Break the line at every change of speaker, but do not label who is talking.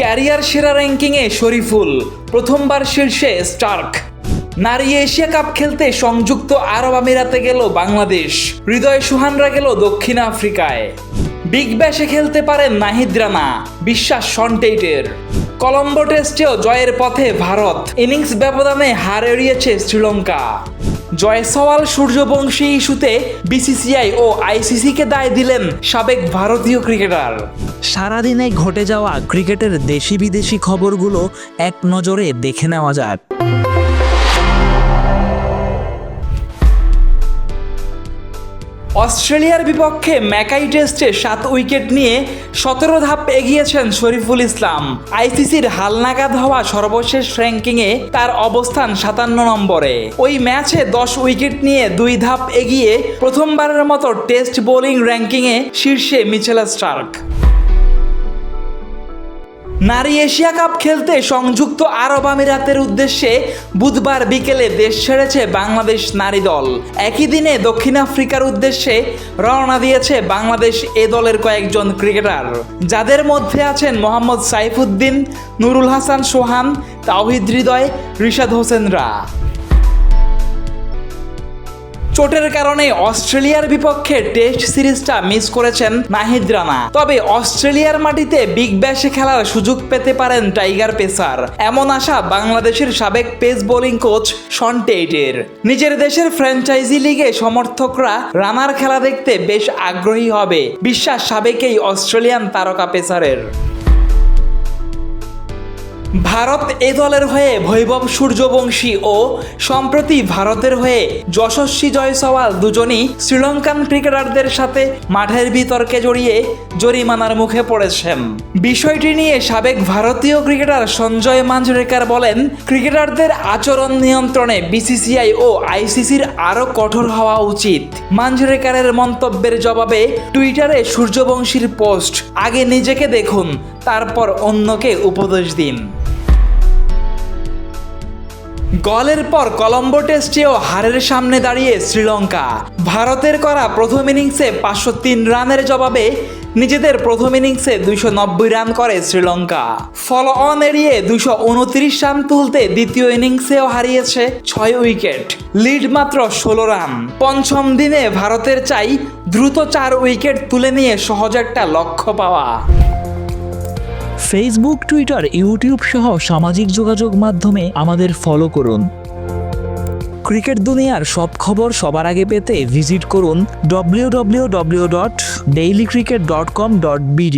Career সেরা র্যাঙ্কিংয়ে শরীফুল, প্রথমবার শীর্ষে স্টার্ক। নারী এশিয়া কাপ খেলতে সংযুক্ত আরব আমিরাতে গেল বাংলাদেশ, হৃদয় সুহানরা গেল দক্ষিণ আফ্রিকায়। বিগ ব্যাশে খেলতে পারেন নাহিদ রানা, বিশ্বাস শন টেইটের। কলম্বো টেস্টেও জয়ের পথে ভারত, ইনিংস ব্যবধানে হার এড়িয়েছে শ্রীলঙ্কা। জয়সওয়াল সূর্যবংশী ইস্যুতে বিসিসিআই ও আইসিসিকে দায় দিলেন সাবেক ভারতীয় ক্রিকেটার।
সারাদিনে ঘটে যাওয়া ক্রিকেটের দেশি বিদেশি খবরগুলো এক নজরে দেখে নেওয়া যাক।
অস্ট্রেলিয়ার বিপক্ষে ম্যাকাই টেস্টে 7 উইকেট নিয়ে 17 ধাপ এগিয়েছেন শরীফুল ইসলাম। আইসিসির হালনাগাদ হওয়া সর্বশেষ র্যাঙ্কিংয়ে তার অবস্থান 57 নম্বরে। ওই ম্যাচে 10 উইকেট নিয়ে 2 ধাপ এগিয়ে প্রথমবারের মতো টেস্ট বোলিং র্যাঙ্কিংয়ে শীর্ষে মিচেল স্টার্ক। নারী এশিয়া কাপ খেলতে সংযুক্ত আরব আমিরাতের উদ্দেশ্যে বুধবার বিকেলে দেশ ছেড়েছে বাংলাদেশ নারী দল। একই দিনে দক্ষিণ আফ্রিকার উদ্দেশ্যে রওনা দিয়েছে বাংলাদেশ এ দলের কয়েকজন ক্রিকেটার, যাদের মধ্যে আছেন মোহাম্মদ সাইফুদ্দিন, নুরুল হাসান সোহান, তাওহিদ হৃদয়, রিশাদ হোসেনরা। চোটের কারণে অস্ট্রেলিয়ার বিপক্ষে টেস্ট সিরিজটা মিস করেছেন নাহিদ রানা। তবে অস্ট্রেলিয়ার মাটিতে বিগ ব্যাশে খেলার সুযোগ পেতে পারেন টাইগার পেসার, এমন আশা বাংলাদেশের সাবেক পেস বোলিং কোচ শন টেইটের। নিজের দেশের ফ্র্যাঞ্চাইজি লিগে সমর্থকরা রানার খেলা দেখতে বেশ আগ্রহী হবে, বিশ্বাস সাবেক এই অস্ট্রেলিয়ান তারকা পেসারের। ভারত এ দলের হয়ে বৈভব সূর্যবংশী ও সম্প্রতি ভারতের হয়ে যশস্বী জয়সওয়াল দুজনই শ্রীলঙ্কান ক্রিকেটারদের সাথে মাঠের বিতর্কে জড়িয়ে জরিমানার মুখে পড়েছেন। বিষয়টি নিয়ে সাবেক ভারতীয় ক্রিকেটার সঞ্জয় মাঞ্জরেকার বলেন, ক্রিকেটারদের আচরণ নিয়ন্ত্রণে বিসিসিআই ও আইসিসির আরও কঠোর হওয়া উচিত। মাঞ্জরেকারের মন্তব্যের জবাবে টুইটারে সূর্যবংশীর পোস্ট, আগে নিজেকে দেখুন, তারপর অন্যকে উপদেশ দিন। গলের পর কলম্বো টেস্টেও হারের সামনে দাঁড়িয়ে শ্রীলঙ্কা। ভারতের করা প্রথম ইনিংসে 503 রানের জবাবে নিজেদের প্রথম ইনিংসে 290 রান করে শ্রীলঙ্কা। ফলো অন এড়িয়ে 229 রান তুলতে দ্বিতীয় ইনিংসেও হারিয়েছে 6 উইকেট, লিড মাত্র 16 রান। পঞ্চম দিনে ভারতের চাই দ্রুত 4 উইকেট তুলে নিয়ে সহজ একটা লক্ষ্য পাওয়া।
ফেসবুক, টুইটার, ইউটিউব সহ সামাজিক যোগাযোগ মাধ্যমে আমাদের ফলো করুন। ক্রিকেট দুনিয়ার সব খবর সবার আগে পেতে ভিজিট করুন www.dailycricket.com.bd।